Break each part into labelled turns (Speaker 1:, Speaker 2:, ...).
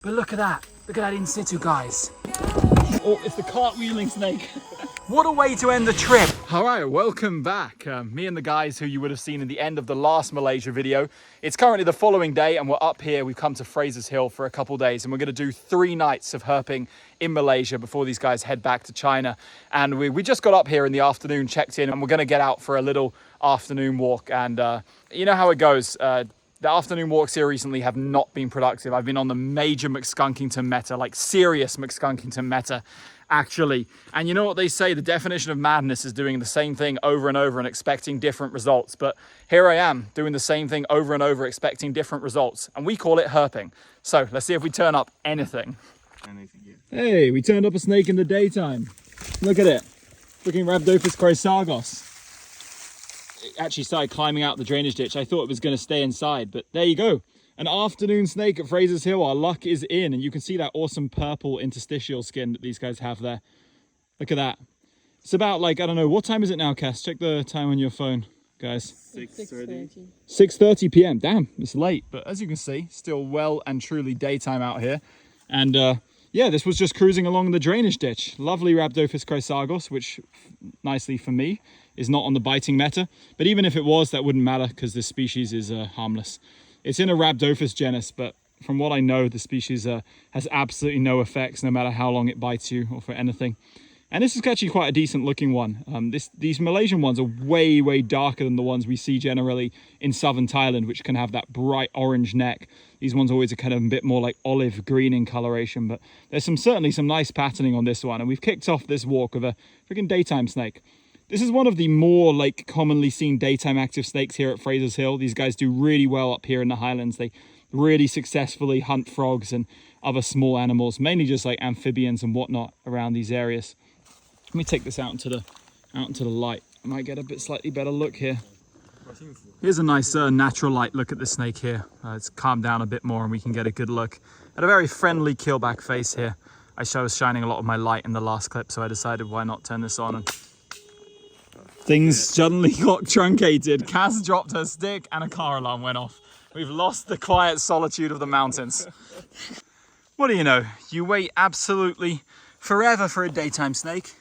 Speaker 1: But look at that in situ, guys.
Speaker 2: Oh, it's the cartwheeling snake.
Speaker 1: What a way to end the trip.
Speaker 2: All right, welcome back. Me and the guys who you would have seen in the end of the last Malaysia video. It's currently the following day and we're up here. We've come to Fraser's Hill for a couple days and we're gonna do 3 nights of herping in Malaysia before these guys head back to China. And we just got up here in the afternoon, checked in, and we're gonna get out for a little afternoon walk. And you know how it goes. The afternoon walks here recently have not been productive. I've been on the major McSkunkington meta, like serious McSkunkington meta, actually. And you know what they say, the definition of madness is doing the same thing over and over and expecting different results. But here I am doing the same thing over and over, expecting different results. And we call it herping. So let's see if we turn up anything. Hey, we turned up a snake in the daytime. Look at it. Freaking Rhabdophis chrysargos. It actually started climbing out the drainage ditch. I thought it was going to stay inside, but there you go. An afternoon snake at Fraser's Hill. Our luck is in, and you can see that awesome purple interstitial skin that these guys have there. Look at that. It's about like, I don't know, what time is it now, Cass? Check the time on your phone, guys.
Speaker 3: 6:30.
Speaker 2: 6:30 p.m. Damn, it's late, but as you can see, still well and truly daytime out here. And yeah, this was just cruising along the drainage ditch. Lovely Rhabdophis chrysargos, which nicely for me is not on the biting meta. But even if it was, that wouldn't matter because this species is harmless. It's in a Rhabdophis genus, but from what I know, the species has absolutely no effects no matter how long it bites you or for anything. And this is actually quite a decent looking one. These Malaysian ones are way, way darker than the ones we see generally in southern Thailand, which can have that bright orange neck. These ones always are kind of a bit more like olive green in coloration, but there's certainly some nice patterning on this one. And we've kicked off this walk with a freaking daytime snake. This is one of the more like commonly seen daytime active snakes here at Fraser's Hill. These guys do really well up here in the highlands. They really successfully hunt frogs and other small animals, mainly just like amphibians and whatnot around these areas. Let me take this out into the light. I might get a slightly better look here. Here's a nice natural light look at the snake here. It's calmed down a bit more and we can get a good look at a very friendly keelback face here. I was shining a lot of my light in the last clip, so I decided why not turn this on. And things suddenly got truncated. Cass dropped her stick and a car alarm went off. We've lost the quiet solitude of the mountains. What do you know? You wait absolutely forever for a daytime snake.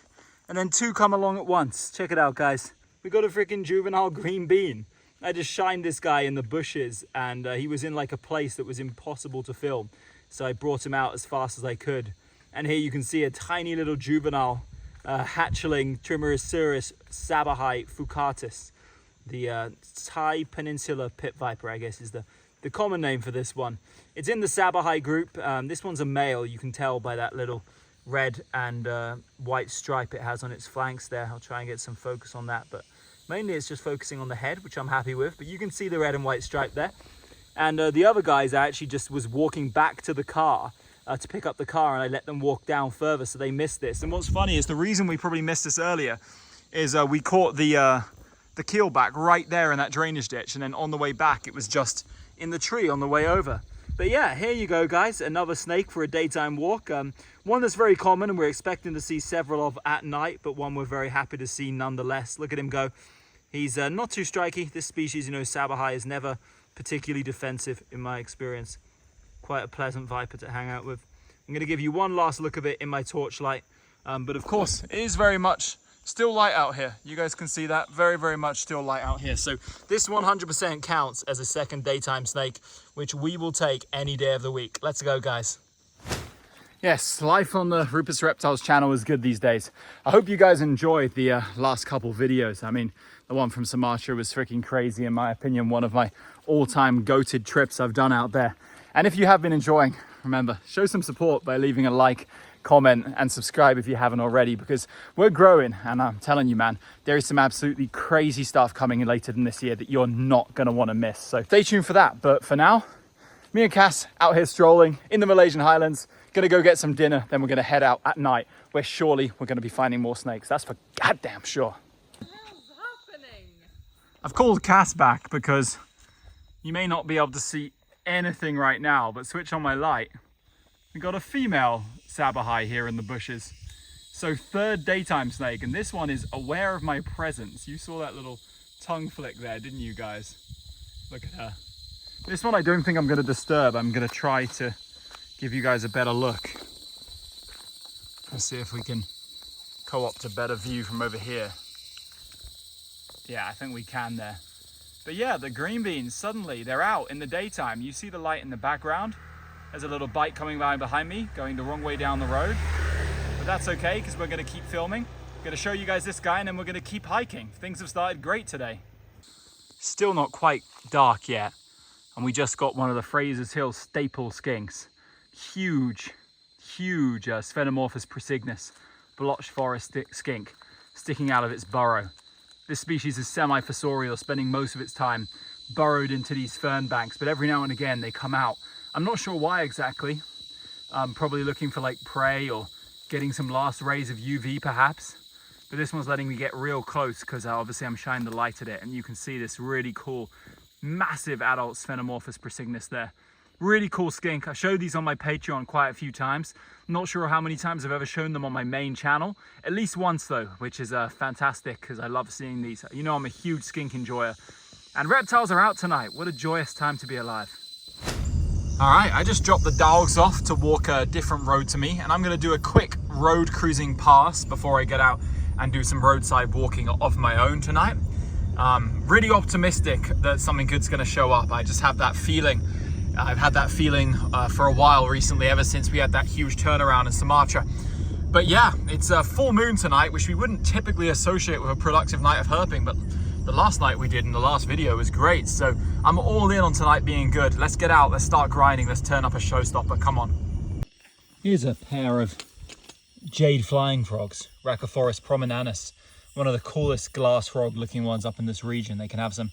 Speaker 2: And then 2 come along at once. Check it out, guys. We got a freaking juvenile green bean. I just shined this guy in the bushes and he was in like a place that was impossible to film. So I brought him out as fast as I could. And here you can see a tiny little juvenile hatchling Trimeresurus sabahai fucatus. The Thai Peninsula pit viper, I guess, is the common name for this one. It's in the sabahai group. This one's a male, you can tell by that little red and white stripe it has on its flanks there. I'll try and get some focus on that, but mainly it's just focusing on the head, which I'm happy with, but you can see the red and white stripe there. And the other guys, I actually just was walking back to the car to pick up the car, and I let them walk down further, so they missed this. And what's funny is the reason we probably missed this earlier is we caught the keelback right there in that drainage ditch, and then on the way back it was just in the tree on the way over. But yeah, here you go, guys. Another snake for a daytime walk. One that's very common and we're expecting to see several of at night, but one we're very happy to see nonetheless. Look at him go. He's not too striky. This species, you know, sabahai, is never particularly defensive in my experience. Quite a pleasant viper to hang out with. I'm going to give you one last look of it in my torchlight. But of course, it is very much still light out here. You guys can see that. Very, very much still light out here. So this 100% counts as a second daytime snake, which we will take any day of the week. Let's go, guys. Yes, life on the Rupus Reptiles channel is good these days. I hope you guys enjoyed the last couple videos. I mean, the one from Sumatra was freaking crazy, in my opinion, one of my all-time goated trips I've done out there. And if you have been enjoying, remember, show some support by leaving a like, comment and subscribe if you haven't already, because we're growing, and I'm telling you, man, there is some absolutely crazy stuff coming in later than this year that you're not going to want to miss. So stay tuned for that. But for now, me and Cass out here strolling in the Malaysian highlands, gonna go get some dinner, then we're gonna head out at night where surely we're gonna be finding more snakes. That's for goddamn sure.
Speaker 3: What's happening?
Speaker 2: I've called Cass back because you may not be able to see anything right now, but switch on my light. We got a female sabahai here in the bushes. So 3rd daytime snake, and this one is aware of my presence. You saw that little tongue flick there, didn't you guys? Look at her. This one I don't think I'm going to disturb. I'm going to try to give you guys a better look. Let's see if we can co-opt a better view from over here. Yeah, I think we can there. But yeah, the green beans, suddenly they're out in the daytime. You see the light in the background. There's a little bike coming by behind me, going the wrong way down the road. But that's okay, because we're gonna keep filming. I'm gonna show you guys this guy and then we're gonna keep hiking. Things have started great today. Still not quite dark yet. And we just got one of the Fraser's Hill staple skinks. Huge Sphenomorphus presignus, blotched forest skink, sticking out of its burrow. This species is semi-fossorial, spending most of its time burrowed into these fern banks, but every now and again they come out. I'm not sure why exactly. Probably looking for like prey or getting some last rays of UV perhaps. But this one's letting me get real close because obviously I'm shining the light at it, and you can see this really cool, massive adult Sphenomorphus presignus there. Really cool skink. I showed these on my Patreon quite a few times. Not sure how many times I've ever shown them on my main channel. At least once though, which is fantastic because I love seeing these. You know I'm a huge skink enjoyer. And reptiles are out tonight. What a joyous time to be alive. All right, I just dropped the dogs off to walk a different road to me, and I'm gonna do a quick road cruising pass before I get out and do some roadside walking of my own tonight. Really optimistic that something good's gonna show up. I just have that feeling. I've had that feeling for a while recently, ever since we had that huge turnaround in Sumatra. But yeah, it's a full moon tonight, which we wouldn't typically associate with a productive night of herping, but the last night we did in the last video was great. So I'm all in on tonight being good. Let's get out, let's start grinding, let's turn up a showstopper, come on. Here's a pair of jade flying frogs, Rhacophorus prominenus, one of the coolest glass frog looking ones up in this region. They can have some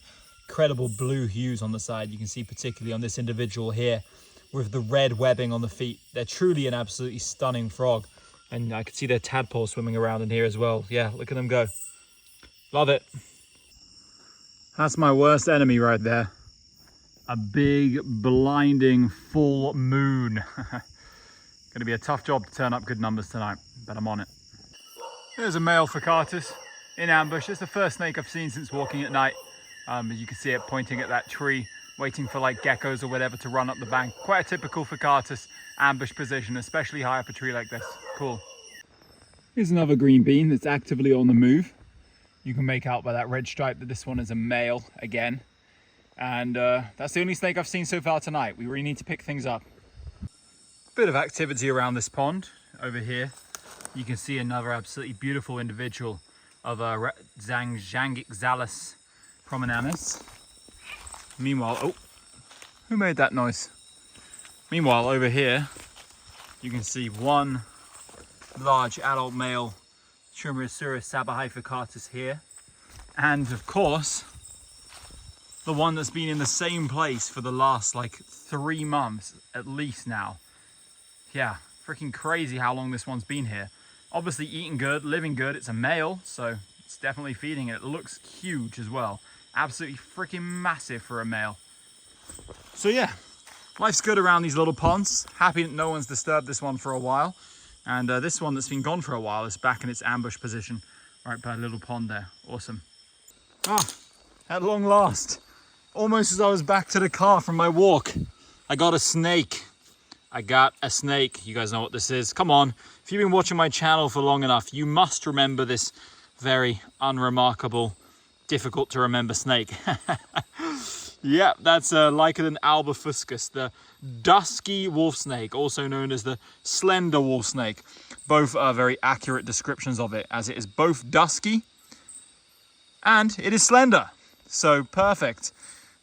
Speaker 2: incredible blue hues on the side. You can see particularly on this individual here with the red webbing on the feet. They're truly an absolutely stunning frog, and I can see their tadpoles swimming around in here as well. Yeah, look at them go. Love it. That's my worst enemy right there. A big blinding full moon. Gonna be a tough job to turn up good numbers tonight, but I'm on it. There's a male Ficatus in ambush. It's the first snake I've seen since walking at night. You can see it pointing at that tree, waiting for like geckos or whatever to run up the bank. Quite a typical Ficatus ambush position, especially high up a tree like this. Cool. Here's another green bean that's actively on the move. You can make out by that red stripe that this one is a male again. And that's the only snake I've seen so far tonight. We really need to pick things up. Bit of activity around this pond over here. You can see another absolutely beautiful individual of a Zangixalis prominenus. Meanwhile, oh, who made that noise? Meanwhile, over here, you can see one large adult male Trimeresurus sabahificatus here. And of course, the one that's been in the same place for the last like 3 months at least now. Yeah, freaking crazy how long this one's been here. Obviously eating good, living good. It's a male, so it's definitely feeding it. It looks huge as well. Absolutely freaking massive for a male. So yeah, life's good around these little ponds. Happy that no one's disturbed this one for a while. And this one that's been gone for a while is back in its ambush position right by a little pond there. Awesome. Ah, at long last, almost as I was back to the car from my walk, I got a snake. I got a snake. You guys know what this is. Come on, if you've been watching my channel for long enough, you must remember this very unremarkable, difficult to remember snake. Yeah, that's Lycodon albifuscus, the dusky wolf snake, also known as the slender wolf snake. Both are very accurate descriptions of it, as it is both dusky and it is slender. So perfect.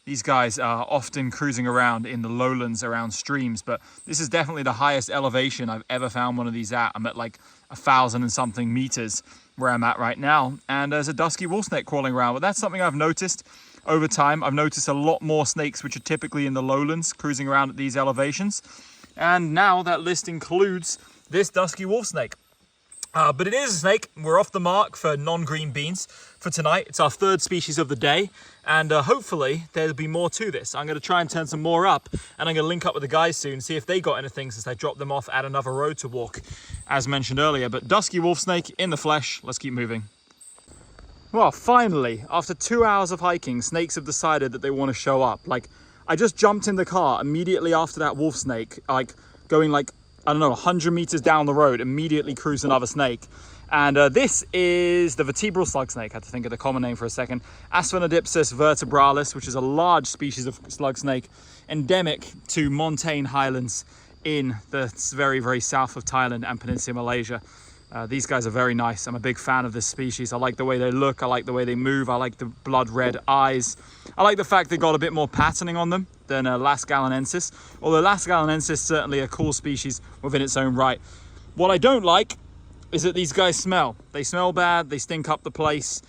Speaker 2: These guys are often cruising around in the lowlands around streams, but this is definitely the highest elevation I've ever found one of these at. I'm at like 1,000 and something meters where I'm at right now, and there's a dusky wolf snake crawling around. But that's something I've noticed over time. I've noticed a lot more snakes which are typically in the lowlands cruising around at these elevations, and now that list includes this dusky wolf snake. But it is a snake. We're off the mark for non-green beans for tonight. It's our 3rd species of the day, and hopefully there'll be more to this. I'm going to try and turn some more up, and I'm going to link up with the guys soon, see if they got anything since I dropped them off at another road to walk, as mentioned earlier. But dusky wolf snake in the flesh. Let's keep moving. Well, finally, after 2 hours of hiking, snakes have decided that they want to show up. Like, I just jumped in the car immediately after that wolf snake, like going like, I don't know, 100 meters down the road, immediately cruise another snake. And this is the vertebral slug snake. I had to think of the common name for a second. Asphenodipsis vertebralis, which is a large species of slug snake, endemic to montane highlands in the very, very south of Thailand and Peninsula Malaysia. These guys are very nice. I'm a big fan of this species. I like the way they look. I like the way they move. I like the blood red eyes. I like the fact they got a bit more patterning on them than Las Gallinensis. Although Las Gallinensis is certainly a cool species within its own right. What I don't like is that these guys smell. They smell bad. They stink up the place.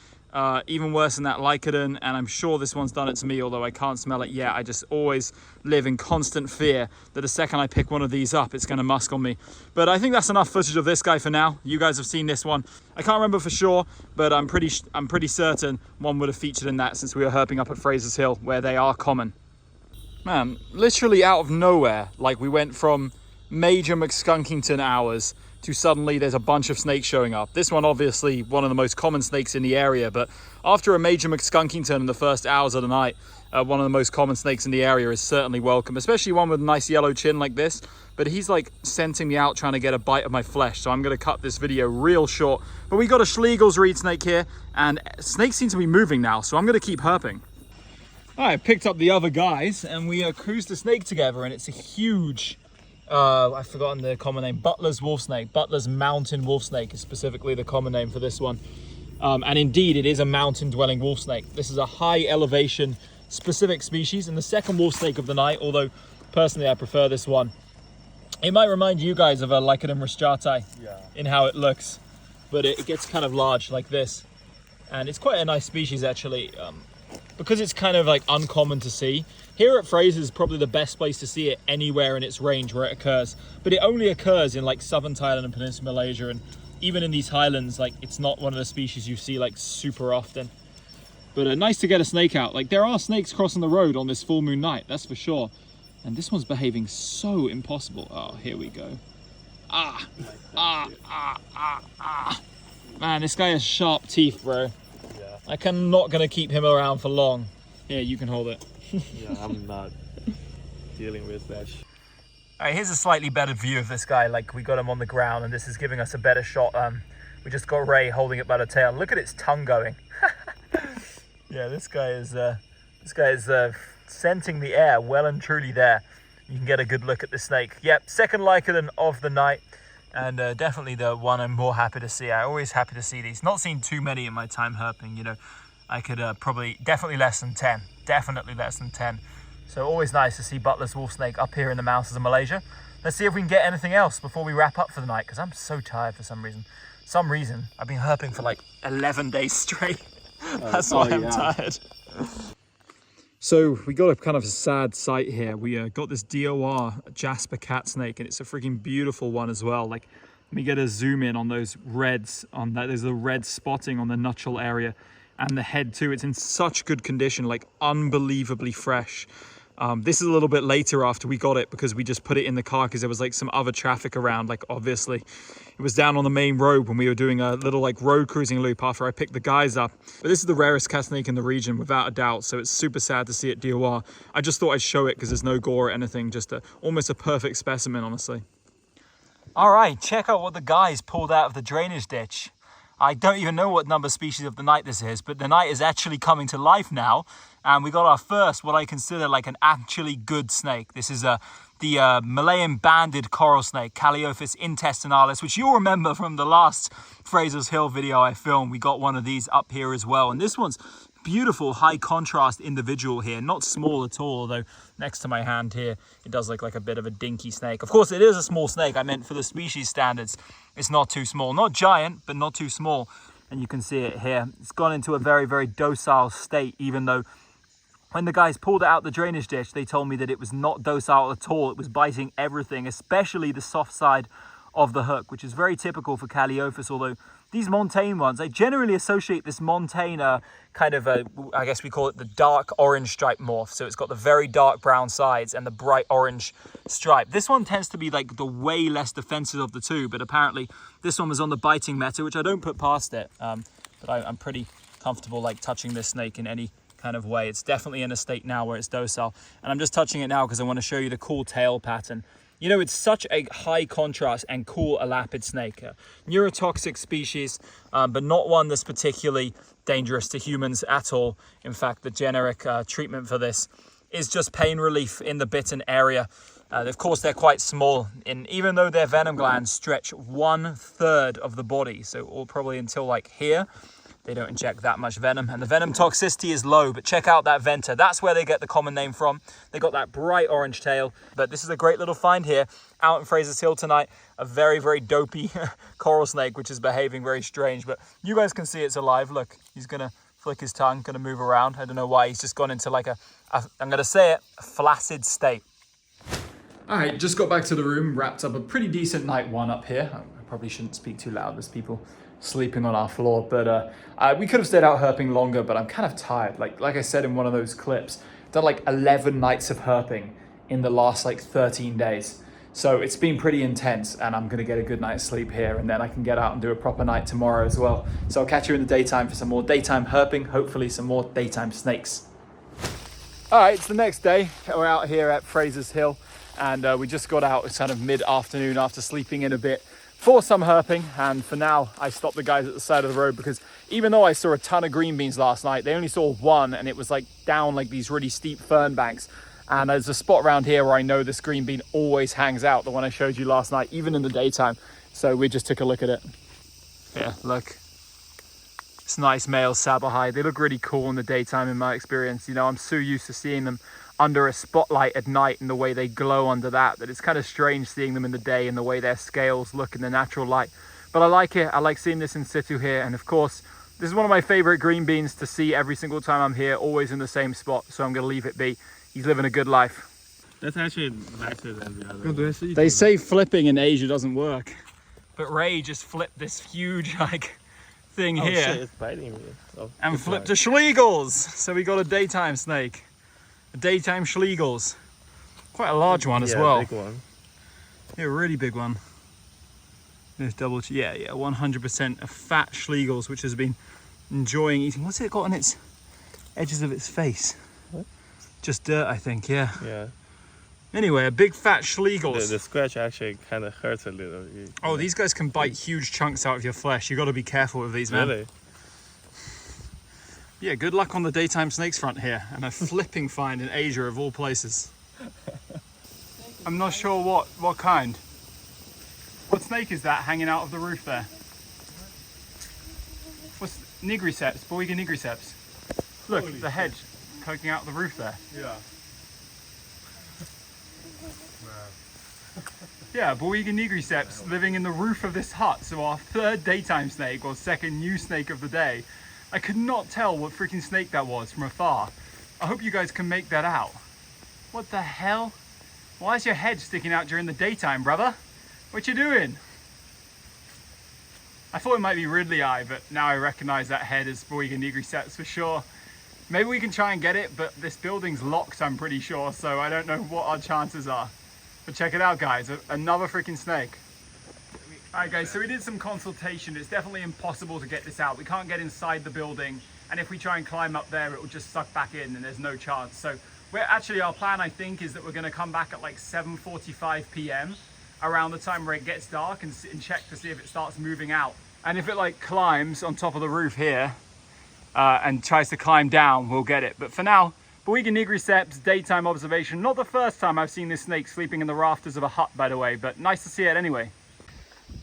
Speaker 2: Even worse than that Lycodon, and I'm sure this one's done it to me, although I can't smell it yet. I just always live in constant fear that the second I pick one of these up, it's going to musk on me. But I think that's enough footage of this guy for now. You guys have seen this one. I can't remember for sure, but I'm pretty certain one would have featured in that since we were herping up at Fraser's Hill, where they are common. Man, literally out of nowhere, like we went from major McSkunkington hours to suddenly there's a bunch of snakes showing up. This one obviously one of the most common snakes in the area, but after a major McSkunkington in the first hours of the night, one of the most common snakes in the area is certainly welcome, especially one with a nice yellow chin like this. But he's like scenting me out, trying to get a bite of my flesh, so I'm going to cut this video real short. But we got a Schlegel's reed snake here, and snakes seem to be moving now, so I'm going to keep herping. I picked up the other guys, and we cruised the snake together, and it's a huge... I've forgotten the common name. Butler's wolf snake. Butler's mountain wolf snake is specifically the common name for this one. And indeed, it is a mountain dwelling wolf snake. This is a high elevation specific species and the second wolf snake of the night, although personally I prefer this one. It might remind you guys of a Lycodon rostrati in how it looks, but it gets kind of large like this. And it's quite a nice species actually, because it's kind of like uncommon to see. Here at Fraser's is probably the best place to see it anywhere in its range where it occurs. But it only occurs in like southern Thailand and Peninsula Malaysia, and even in these highlands, like it's not one of the species you see like super often. But nice to get a snake out. Like there are snakes crossing the road on this full moon night, that's for sure. And this one's behaving so impossible. Oh, here we go. Man, this guy has sharp teeth, bro. I'm not gonna keep him around for long. Here, you can hold it.
Speaker 4: Yeah, I'm not dealing with that.
Speaker 2: All right, here's a slightly better view of this guy. Like we got him on the ground, and this is giving us a better shot. We just got Ray holding it by the tail. Look at its tongue going. Yeah, this guy is scenting the air well and truly there. You can get a good look at the snake. Yep, second Lycodon of the night, and definitely the one I'm more happy to see. I'm always happy to see these. Not seen too many in my time herping, you know. I could definitely less than 10. Definitely less than 10. So always nice to see Butler's wolf snake up here in the mountains of Malaysia. Let's see if we can get anything else before we wrap up for the night, because I'm so tired for some reason. I've been herping for like 11 days straight. That's why I'm tired. So we got a kind of a sad sight here. We got this DOR Jasper cat snake, and it's a freaking beautiful one as well. Like, let me get a zoom in on those reds, on that. There's the red spotting on the nutshell area. And the head too, it's in such good condition, like unbelievably fresh. This is a little bit later after we got it because we just put it in the car because there was like some other traffic around. Like obviously it was down on the main road when we were doing a little like road cruising loop after I picked the guys up. But this is the rarest cat snake in the region without a doubt. So it's super sad to see it DOR. I just thought I'd show it because there's no gore or anything, just almost a perfect specimen, honestly. All right, check out what the guys pulled out of the drainage ditch. I don't even know what number species of the night this is, but the night is actually coming to life now. And we got our first, what I consider like an actually good snake. This is the Malayan banded coral snake, Caliophis intestinalis, which you'll remember from the last Fraser's Hill video I filmed. We got one of these up here as well. And this one's beautiful high contrast individual here, not small at all, although next to my hand here it does look like a bit of a dinky snake. Of course it is a small snake. I meant for the species standards it's not too small, not giant but not too small, and you can see it here. It's gone into a very, very docile state, even though when the guys pulled it out the drainage ditch they told me that it was not docile at all. It was biting everything, especially the soft side of the hook, which is very typical for Caliophis, although these montane ones, I generally associate this montane kind of I guess we call it the dark orange stripe morph. So it's got the very dark brown sides and the bright orange stripe. This one tends to be like the way less defensive of the two, but apparently this one was on the biting meta, which I don't put past it. But I'm pretty comfortable like touching this snake in any kind of way. It's definitely in a state now where it's docile. And I'm just touching it now because I want to show you the cool tail pattern. You know, it's such a high contrast and cool elapid snake. Neurotoxic species, but not one that's particularly dangerous to humans at all. In fact, the generic treatment for this is just pain relief in the bitten area. Of course, they're quite small, and even though their venom glands stretch 1/3 of the body, so or probably until like here, they don't inject that much venom, and the venom toxicity is low. But check out that venter. That's where they get the common name from. They got that bright orange tail. But this is a great little find here out in Fraser's Hill tonight. A very, very dopey coral snake, which is behaving very strange. But you guys can see it's alive. Look, he's going to flick his tongue, going to move around. I don't know why. He's just gone into like I'm going to say it, a flaccid state. All right, just got back to the room, wrapped up a pretty decent night one up here. I probably shouldn't speak too loud. There's people sleeping on our floor, but we could have stayed out herping longer, but I'm kind of tired. Like I said in one of those clips, done like 11 nights of herping in the last like 13 days. So it's been pretty intense, and I'm gonna get a good night's sleep here, and then I can get out and do a proper night tomorrow as well. So I'll catch you in the daytime for some more daytime herping, hopefully some more daytime snakes. All right, it's the next day. We're out here at Fraser's Hill, and we just got out. It's kind of mid-afternoon after sleeping in a bit for some herping, and for now I stopped the guys at the side of the road because even though I saw a ton of green beans last night, they only saw one, and it was like down like these really steep fern banks. And there's a spot around here where I know this green bean always hangs out, the one I showed you last night, even in the daytime. So we just took a look at it. Yeah, look. It's nice male Sabahai. They look really cool in the daytime in my experience. You know, I'm so used to seeing them under a spotlight at night and the way they glow under that it's kind of strange seeing them in the day and the way their scales look in the natural light. But I like it. I like seeing this in situ here. And of course, this is one of my favorite green beans to see every single time I'm here, always in the same spot. So I'm going to leave it be. He's living a good life.
Speaker 4: That's actually nicer than the other.
Speaker 2: They say flipping in Asia doesn't work, but Ray just flipped this huge like thing here.
Speaker 4: Shit, it's biting me. Oh,
Speaker 2: and flipped a Schlegels. So we got a daytime snake. A daytime Schlegels. Quite a large one as well.
Speaker 4: Big one.
Speaker 2: Yeah, a really big one. There's double, yeah, 100% a fat Schlegels, which has been enjoying eating. What's it got on its edges of its face?
Speaker 4: What?
Speaker 2: Just dirt, I think, yeah.
Speaker 4: Yeah.
Speaker 2: Anyway, a big fat Schlegels.
Speaker 4: The scratch actually kind of hurts a little.
Speaker 2: Oh, these guys can bite huge chunks out of your flesh. You got to be careful with these, man.
Speaker 4: Really?
Speaker 2: Yeah, good luck on the daytime snakes front here, and a flipping find in Asia of all places. I'm not sure what kind. What snake is that hanging out of the roof there? What's nigriceps? Boiga nigriceps. Look,
Speaker 4: Holy
Speaker 2: the head poking out of the roof there.
Speaker 4: Yeah.
Speaker 2: Yeah, Boiga nigriceps living in the roof of this hut. So our third daytime snake, or second new snake of the day. I could not tell what freaking snake that was from afar. I hope you guys can make that out. What the hell? Why is your head sticking out during the daytime, brother? What you doing? I thought it might be Ridley Eye, but now I recognize that head as Boiga nigriceps for sure. Maybe we can try and get it, but this building's locked, I'm pretty sure, so I don't know what our chances are. But check it out, guys, another freaking snake. Alright guys, so we did some consultation. It's definitely impossible to get this out. We can't get inside the building, and if we try and climb up there, it will just suck back in and there's no chance. So our plan, I think, is that we're going to come back at like 7:45 p.m. around the time where it gets dark and check to see if it starts moving out. And if it like climbs on top of the roof here and tries to climb down, we'll get it. But for now, Boiga nigriceps, daytime observation. Not the first time I've seen this snake sleeping in the rafters of a hut, by the way, but nice to see it anyway.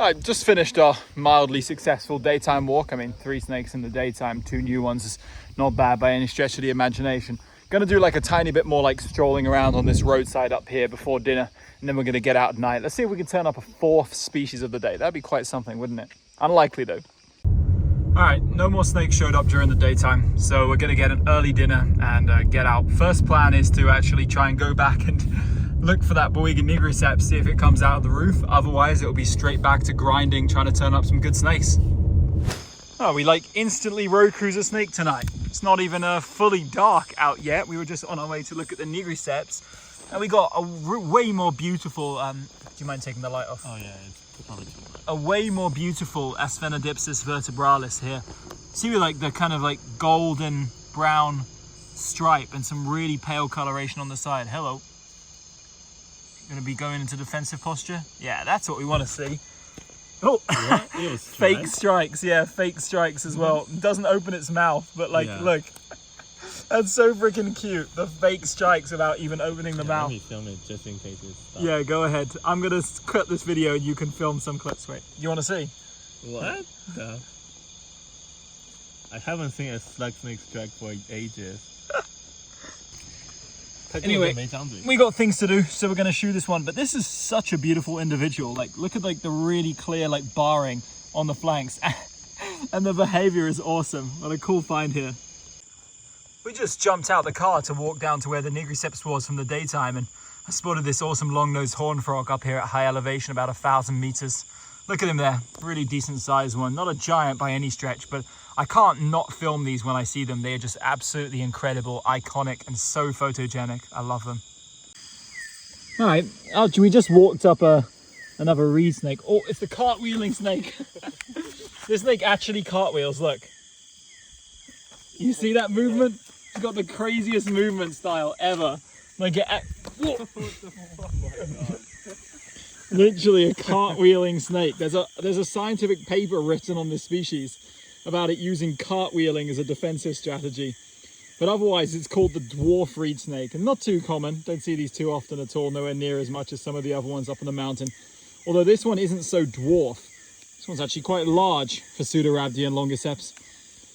Speaker 2: I just finished our mildly successful daytime walk. I mean, 3 snakes in the daytime, 2 new ones is not bad by any stretch of the imagination. Gonna do like a tiny bit more like strolling around on this roadside up here before dinner, and then we're gonna get out at night. Let's see if we can turn up a 4th species of the day. That'd be quite something, wouldn't it? Unlikely though. All right, no more snakes showed up during the daytime, so we're gonna get an early dinner and get out. First plan is to actually try and go back and look for that Boiga nigriceps, see if it comes out of the roof. Otherwise, it'll be straight back to grinding, trying to turn up some good snakes. Oh, we like instantly road cruise a snake tonight. It's not even fully dark out yet. We were just on our way to look at the nigriceps, and we got a way more beautiful, do you mind taking the light off?
Speaker 4: Oh yeah, it's probably too much.
Speaker 2: A way more beautiful Asphenodipsis vertebralis here. See, we like the kind of like golden brown stripe and some really pale coloration on the side. Hello. Gonna be going into defensive posture. Yeah, that's what we want to see. Oh,
Speaker 4: It was
Speaker 2: fake strikes. Yeah, fake strikes as well. It doesn't open its mouth, but like,
Speaker 4: Yeah.
Speaker 2: look. That's so freaking cute. The fake strikes without even opening the
Speaker 4: Let
Speaker 2: mouth.
Speaker 4: me film it just in case it's stuck.
Speaker 2: Yeah, go ahead. I'm gonna cut this video and you can film some clips. Wait, you want to see?
Speaker 4: What the? I haven't seen a slug snake strike for ages.
Speaker 2: Anyway, we got things to do, so we're gonna shoot this one. But this is such a beautiful individual. Like, look at like the really clear like barring on the flanks, and the behavior is awesome. What a cool find here. We just jumped out the car to walk down to where the Nigriceps was from the daytime, and I spotted this awesome long-nosed horn frog up here at high elevation, about 1,000 meters. Look at him there, really decent sized one. Not a giant by any stretch, but I can't not film these when I see them. They are just absolutely incredible, iconic, and so photogenic. I love them. All right, we just walked up another reed snake. Oh, it's the cartwheeling snake. This snake actually cartwheels, look. You see that movement? It's got the craziest movement style ever. Like literally a cartwheeling snake. There's a scientific paper written on this species about it using cartwheeling as a defensive strategy. But otherwise it's called the dwarf reed snake, and not too common. Don't see these too often at all, nowhere near as much as some of the other ones up in the mountain. Although this one isn't so dwarf. This one's actually quite large for Pseudorhabdia and Longiceps.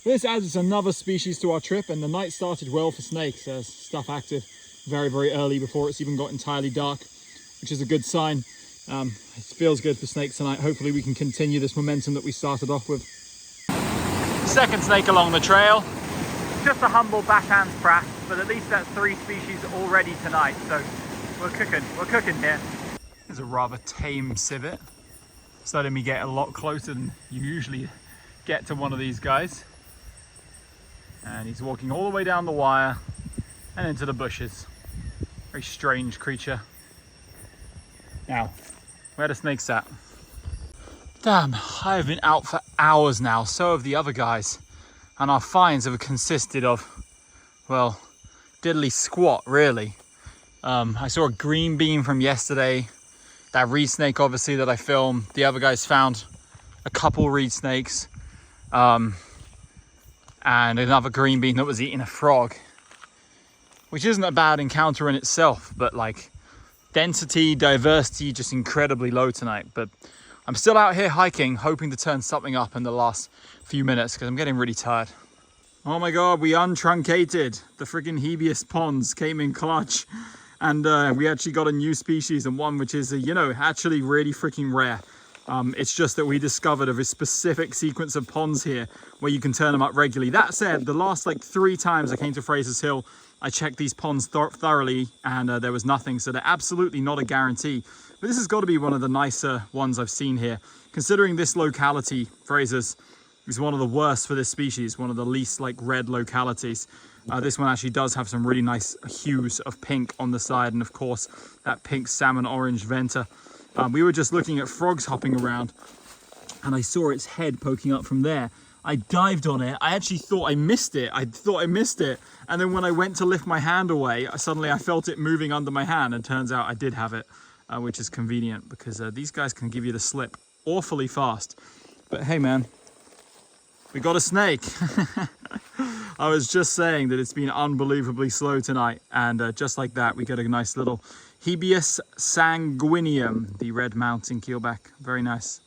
Speaker 2: This adds another species to our trip, and the night started well for snakes. There's stuff active very, very early before it's even got entirely dark, which is a good sign. It feels good for snakes tonight. Hopefully we can continue this momentum that we started off with. Second snake along the trail. Just a humble backhand pratt, but at least that's 3 species already tonight, so we're cooking here. There's a rather tame civet. It's letting me get a lot closer than you usually get to one of these guys. And he's walking all the way down the wire and into the bushes. Very strange creature. Now, where the snake's at? Damn, I have been out for hours now, so have the other guys. And our finds have consisted of, well, diddly squat, really. I saw a green beam from yesterday. That reed snake, obviously, that I filmed. The other guys found a couple reed snakes. And another green bean that was eating a frog, which isn't a bad encounter in itself, but like density, diversity, just incredibly low tonight. But I'm still out here hiking, hoping to turn something up in the last few minutes because I'm getting really tired. Oh my God, we untruncated. The freaking Hebius ponds came in clutch, and we actually got a new species, and one which is, actually really freaking rare. It's just that we discovered a specific sequence of ponds here where you can turn them up regularly. That said, the last 3 times I came to Fraser's Hill, I checked these ponds thoroughly, and there was nothing. So they're absolutely not a guarantee. But this has got to be one of the nicer ones I've seen here. Considering this locality, Fraser's, is one of the worst for this species, one of the least red localities. This one actually does have some really nice hues of pink on the side, and of course that pink salmon orange venter. We were just looking at frogs hopping around, and I saw its head poking up from there. I dived on it. I actually thought I missed it. And then when I went to lift my hand away, suddenly I felt it moving under my hand, and turns out I did have it, which is convenient because these guys can give you the slip awfully fast. But hey man, we got a snake. I was just saying that it's been unbelievably slow tonight, and just like that we get a nice little Hebius sanguineum, the red mountain keelback. Very nice.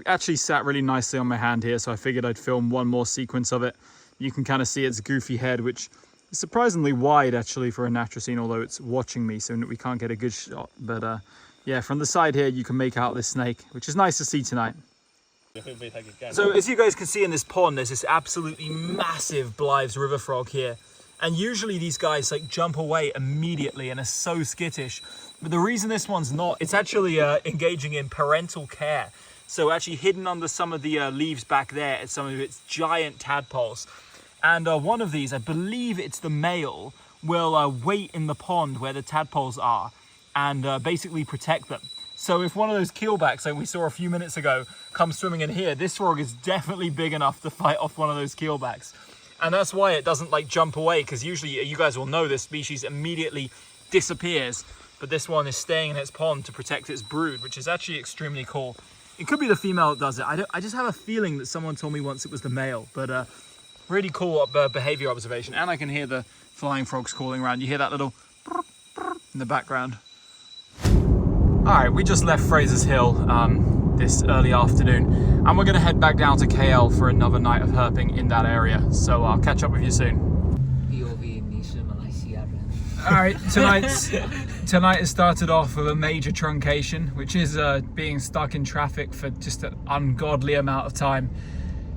Speaker 2: Actually sat really nicely on my hand here, so I figured I'd film one more sequence of it. You can kind of see its goofy head, which is surprisingly wide actually for a natricine, although it's watching me, so we can't get a good shot. But yeah, from the side here you can make out this snake, which is nice to see tonight. So as you guys can see in this pond, there's this absolutely massive Blythe's river frog here. And usually these guys jump away immediately and are so skittish. But the reason this one's not, it's actually engaging in parental care. So actually hidden under some of the leaves back there is some of its giant tadpoles. And one of these, I believe it's the male, will wait in the pond where the tadpoles are and basically protect them. So if one of those keelbacks, like we saw a few minutes ago, comes swimming in here, this frog is definitely big enough to fight off one of those keelbacks. And that's why it doesn't jump away, because usually you guys will know this species immediately disappears but this one is staying in its pond to protect its brood, which is actually extremely cool. It could be the female that does it. I just have a feeling that someone told me once it was the male, but really cool behavior observation. And I can hear the flying frogs calling around. You hear that little in the background. All right, we just left Fraser's Hill this early afternoon, and we're gonna head back down to KL for another night of herping in that area. So I'll catch up with you soon. All right, tonight has started off with a major truncation, which is being stuck in traffic for just an ungodly amount of time.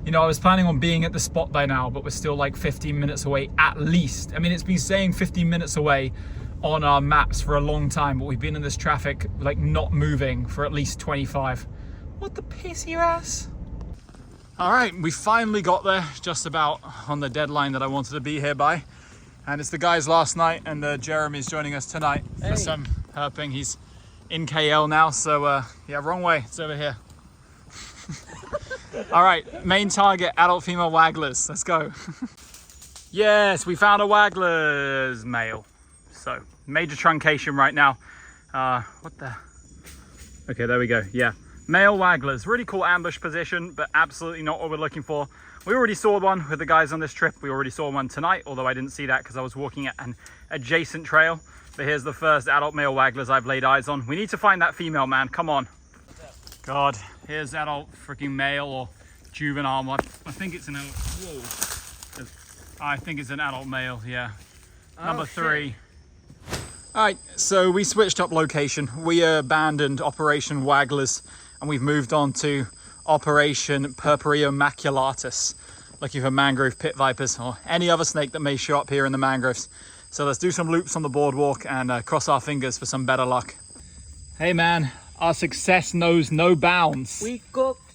Speaker 2: You know, I was planning on being at the spot by now, but we're still like 15 minutes away at least. I mean, it's been saying 15 minutes away on our maps for a long time, but we've been in this traffic like not moving for at least 25. What the piss, your ass? All right, we finally got there, just about on the deadline that I wanted to be here by. And it's the guys last night, and Jeremy's joining us tonight for some herping. He's in KL now, so yeah, wrong way, it's over here. All right, main target, adult female wagglers, let's go. Yes, we found a waggler's male. So, major truncation right now. What the? Okay, there we go, yeah. Male wagglers, really cool ambush position, but absolutely not what we're looking for. We already saw one with the guys on this trip. We already saw one tonight, although I didn't see that because I was walking at an adjacent trail. But here's the first adult male wagglers I've laid eyes on. We need to find that female, man, come on. God, here's adult freaking male or juvenile. I think it's an adult, whoa. I think it's an adult male, yeah. Number 3. All right, so we switched up location. We abandoned Operation Wagglers and we've moved on to Operation Purpurea maculatus, looking for mangrove pit vipers or any other snake that may show up here in the mangroves. So let's do some loops on the boardwalk and cross our fingers for some better luck. Hey man, our success knows no bounds.
Speaker 3: We cooked.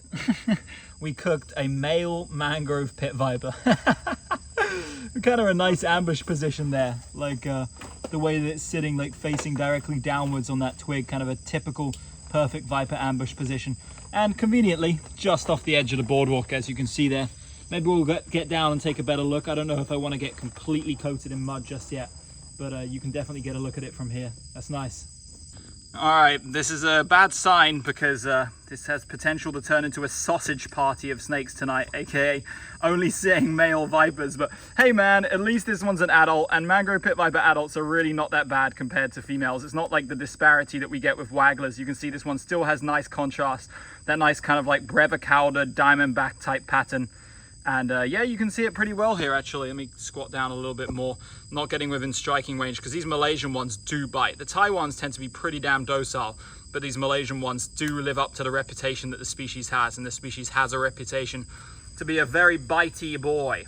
Speaker 2: We cooked a male mangrove pit viper. Kind of a nice ambush position there, like the way that it's sitting, like facing directly downwards on that twig, kind of a typical perfect viper ambush position. And conveniently just off the edge of the boardwalk, as you can see there. Maybe we'll get down and take a better look. I don't know if I want to get completely coated in mud just yet, but you can definitely get a look at it from here. That's nice. All right, this is a bad sign because this has potential to turn into a sausage party of snakes tonight, aka only seeing male vipers. But hey man, at least this one's an adult, and mangrove pit viper adults are really not that bad compared to females. It's not like the disparity that we get with wagglers. You can see this one still has nice contrast, that nice kind of like brevicauda diamondback type pattern. And yeah, you can see it pretty well here actually. Let me squat down a little bit more. Not getting within striking range because these Malaysian ones do bite. The Thai ones tend to be pretty damn docile, but these Malaysian ones do live up to the reputation that the species has, and the species has a reputation to be a very bitey boy.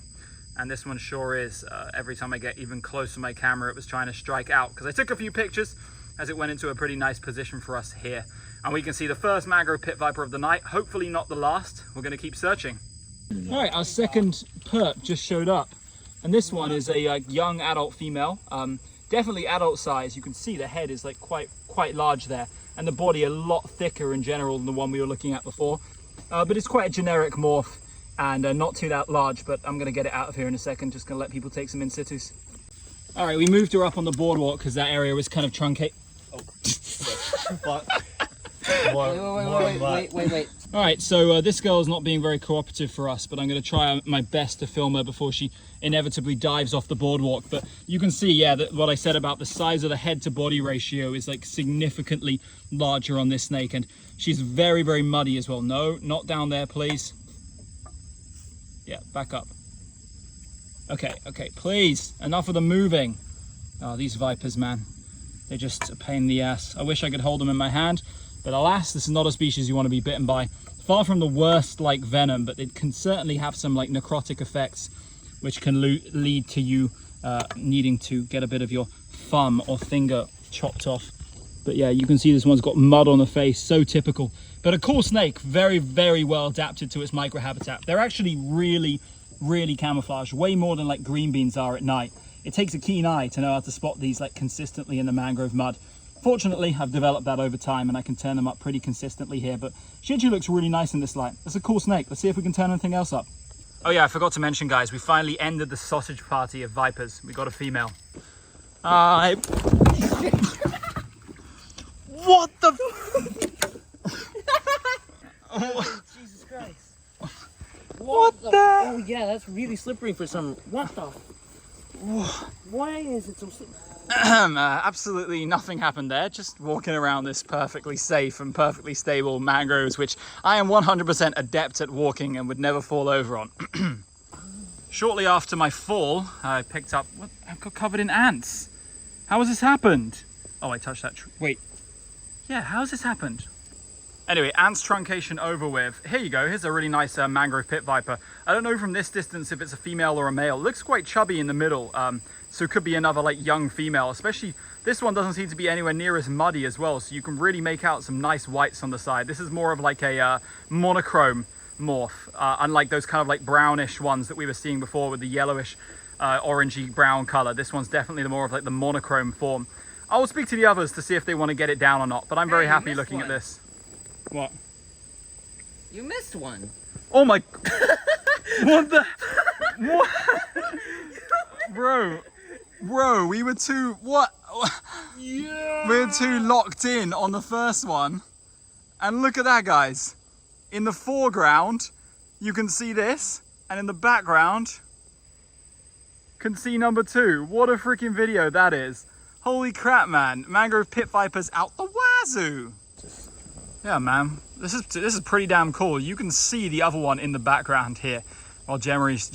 Speaker 2: And this one sure is. Every time I get even close to my camera, it was trying to strike out because I took a few pictures as it went into a pretty nice position for us here. And we can see the first mangrove pit viper of the night, hopefully not the last. We're going to keep searching. All right, our second perp just showed up, and this one is a young adult female, definitely adult size. You can see the head is like quite large there, and the body a lot thicker in general than the one we were looking at before, but it's quite a generic morph and not too that large. But I'm gonna get it out of here in a second. Just gonna let people take some in situs. All right, we moved her up on the boardwalk because that area was kind of truncated. Wait. All right, so this girl is not being very cooperative for us, but I'm going to try my best to film her before she inevitably dives off the boardwalk. But you can see, yeah, that what I said about the size of the head to body ratio is like significantly larger on this snake, and she's very, very muddy as well. No, not down there, please. Yeah, back up. Okay, please, enough of the moving. Oh, these vipers, man, they're just a pain in the ass. I wish I could hold them in my hand. But alas, this is not a species you want to be bitten by. Far from the worst like venom, but it can certainly have some like necrotic effects, which can lead to you needing to get a bit of your thumb or finger chopped off. But yeah, you can see this one's got mud on the face, so typical. But a cool snake, very, very well adapted to its microhabitat. They're actually really, really camouflaged, way more than like green beans are at night. It takes a keen eye to know how to spot these like consistently in the mangrove mud. Fortunately, I've developed that over time and I can turn them up pretty consistently here, but she actually looks really nice in this light. It's a cool snake. Let's see if we can turn anything else up. Oh yeah, I forgot to mention, guys, we finally ended the sausage party of vipers. We got a female. What the?
Speaker 5: Jesus Christ.
Speaker 2: What the?
Speaker 5: Oh yeah, that's really slippery for some. What the? Why is it so slippery?
Speaker 2: Absolutely nothing happened there. Just walking around this perfectly safe and perfectly stable mangroves, which I am 100% adept at walking and would never fall over on. Shortly after my fall, I picked up, what? I got covered in ants. How has this happened? Oh, I touched that tree. Wait. Yeah, how has this happened? Anyway, ants truncation over with. Here you go. Here's a really nice mangrove pit viper. I don't know from this distance if it's a female or a male. It looks quite chubby in the middle. So it could be another like young female, especially this one doesn't seem to be anywhere near as muddy as well. So you can really make out some nice whites on the side. This is more of like a monochrome morph, unlike those kind of like brownish ones that we were seeing before with the yellowish, orangey brown color. This one's definitely the more of like the monochrome form. I will speak to the others to see if they want to get it down or not, but I'm very happy looking at this. What?
Speaker 5: You missed one.
Speaker 2: Oh my, what the, what? Bro, we were too, what? Yeah. We were too locked in on the first one. And look at that, guys. In the foreground, you can see this. And in the background, can see number 2. What a freaking video that is. Holy crap, man. Mangrove pit vipers out the wazoo. Yeah, man. This is pretty damn cool. You can see the other one in the background here while Jeremy's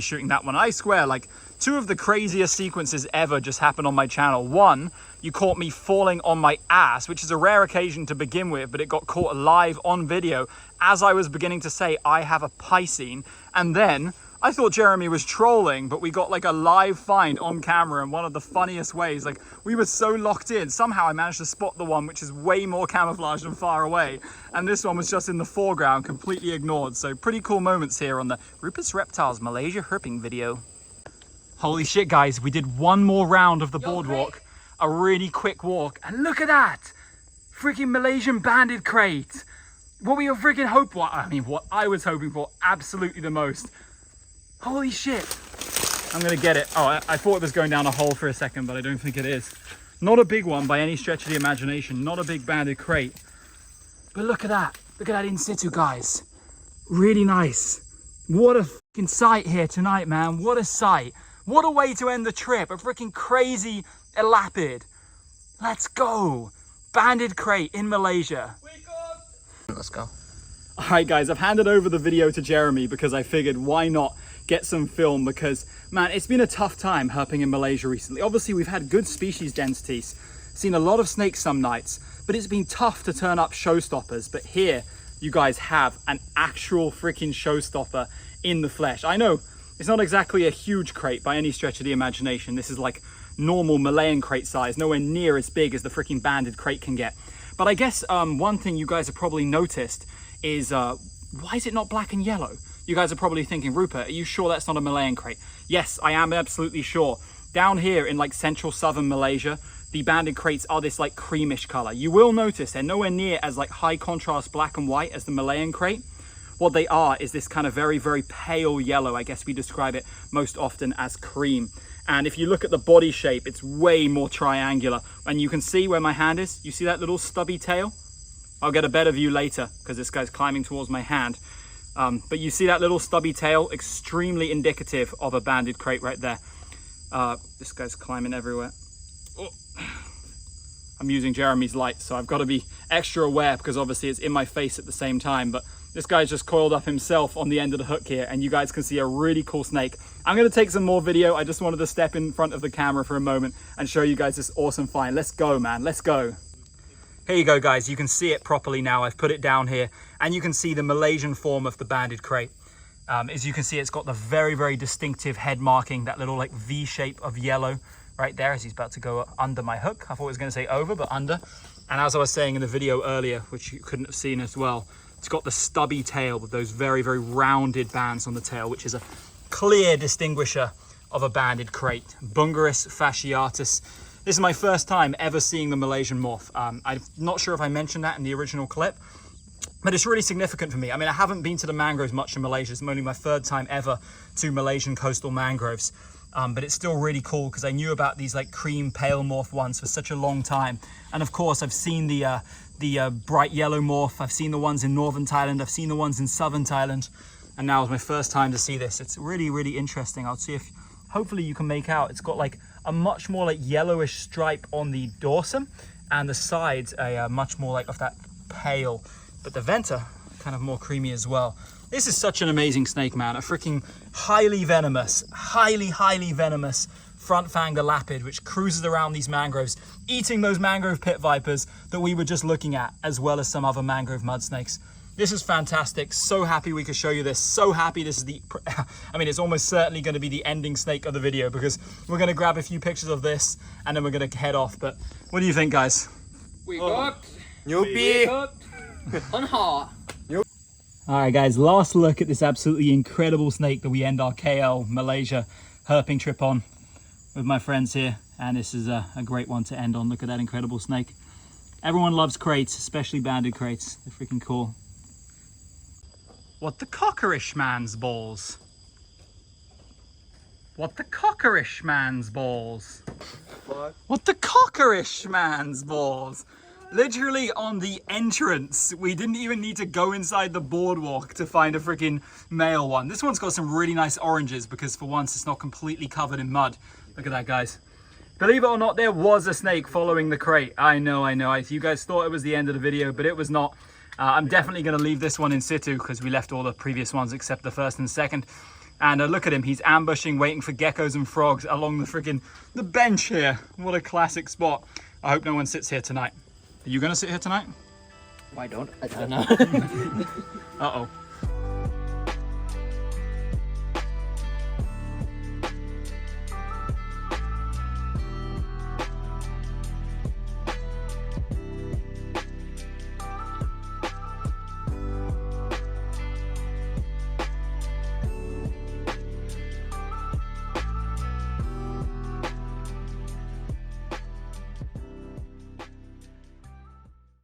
Speaker 2: shooting that one. I swear, like, 2 of the craziest sequences ever just happened on my channel. One, you caught me falling on my ass, which is a rare occasion to begin with, but it got caught live on video as I was beginning to say, I have a piscine. And then I thought Jeremy was trolling, but we got like a live find on camera in one of the funniest ways. Like, we were so locked in. Somehow I managed to spot the one which is way more camouflaged and far away. And this one was just in the foreground, completely ignored. So pretty cool moments here on the Rupert's Reptiles Malaysia herping video. Holy shit, guys, we did one more round of the boardwalk, a really quick walk, and look at that! Freaking Malaysian banded krait. What we were freaking what I was hoping for, absolutely the most. Holy shit. I'm gonna get it. Oh, I thought it was going down a hole for a second, but I don't think it is. Not a big one by any stretch of the imagination, not a big banded krait.
Speaker 1: But look at that. Look at that in situ, guys. Really nice. What a fucking sight here tonight, man. What a sight. What a way to end the trip. A freaking crazy elapid. Let's go. Banded krait in Malaysia.
Speaker 5: Let's go.
Speaker 2: All right, guys, I've handed over the video to Jeremy because I figured why not get some film, because, man, it's been a tough time herping in Malaysia recently. Obviously, we've had good species densities, seen a lot of snakes some nights, but it's been tough to turn up showstoppers. But here, you guys have an actual freaking showstopper in the flesh. I know it's not exactly a huge krait by any stretch of the imagination. This is like normal Malayan krait size, nowhere near as big as the freaking banded krait can get. But I guess one thing you guys have probably noticed is, why is it not black and yellow? You guys are probably thinking, Rupert, are you sure that's not a Malayan krait? Yes, I am absolutely sure. Down here in like central southern Malaysia, the banded kraits are this like creamish color. You will notice they're nowhere near as like high contrast black and white as the Malayan krait. What they are is this kind of very, very pale yellow. I guess we describe it most often as cream. And if you look at the body shape, it's way more triangular. And you can see where my hand is. You see that little stubby tail? I'll get a better view later because this guy's climbing towards my hand. But you see that little stubby tail? Extremely indicative of a banded krait right there. This guy's climbing everywhere. Oh. I'm using Jeremy's light, so I've got to be extra aware because obviously it's in my face at the same time. But this guy's just coiled up himself on the end of the hook here, and you guys can see a really cool snake. I'm going to take some more video. I just wanted to step in front of the camera for a moment and show you guys this awesome find. Let's go, man. Let's go. Here you go, guys. You can see it properly now. I've put it down here, and you can see the Malaysian form of the banded krait. As you can see, it's got the very, very distinctive head marking, that little like V shape of yellow right there as he's about to go under my hook. I thought I was going to say over, but under. And as I was saying in the video earlier, which you couldn't have seen as well, it's got the stubby tail with those very, very rounded bands on the tail, which is a clear distinguisher of a banded krait. Bungarus fasciatus. This is my first time ever seeing the Malaysian morph. I'm not sure if I mentioned that in the original clip, but it's really significant for me. I mean, I haven't been to the mangroves much in Malaysia. It's only my third time ever to Malaysian coastal mangroves.
Speaker 1: but it's still really cool because I knew about these like cream pale morph ones for such a long time. And of course, I've seen the bright yellow morph. I've seen the ones in northern Thailand. I've seen the ones in southern Thailand. And now is my first time to see this. It's really, really interesting. I'll see if hopefully you can make out. It's got like a much more like yellowish stripe on the dorsum, and the sides are much more like of that pale, but the venter kind of more creamy as well. This is such an amazing snake, man. A freaking highly venomous, highly venomous front fanged lapid, which cruises around these mangroves, eating those mangrove pit vipers that we were just looking at, as well as some other mangrove mud snakes. This is fantastic. So happy we could show you this. So happy this is the, I mean, it's almost certainly going to be the ending snake of the video, because we're going to grab a few pictures of this and then we're going to head off. But what do you think, guys?
Speaker 3: We got on heart.
Speaker 1: All right, guys, last look at this absolutely incredible snake that we end our KL Malaysia herping trip on with my friends here. And this is a great one to end on. Look at that incredible snake. Everyone loves crates, especially banded crates. They're freaking cool. What the cockerish man's balls? What the cockerish man's balls? What the cockerish man's balls? Literally on the entrance. We didn't even need to go inside the boardwalk to find a freaking male one. This one's got some really nice oranges because for once it's not completely covered in mud. Look at that, guys. Believe it or not, there was a snake following the crate. I know. You guys thought it was the end of the video, but it was not. I'm definitely going to leave this one in situ because we left all the previous ones except the first and second. And look at him. He's ambushing, waiting for geckos and frogs along the bench here. What a classic spot. I hope no one sits here tonight. Are you going to sit here tonight?
Speaker 5: Why don't I don't know.
Speaker 1: Uh-oh.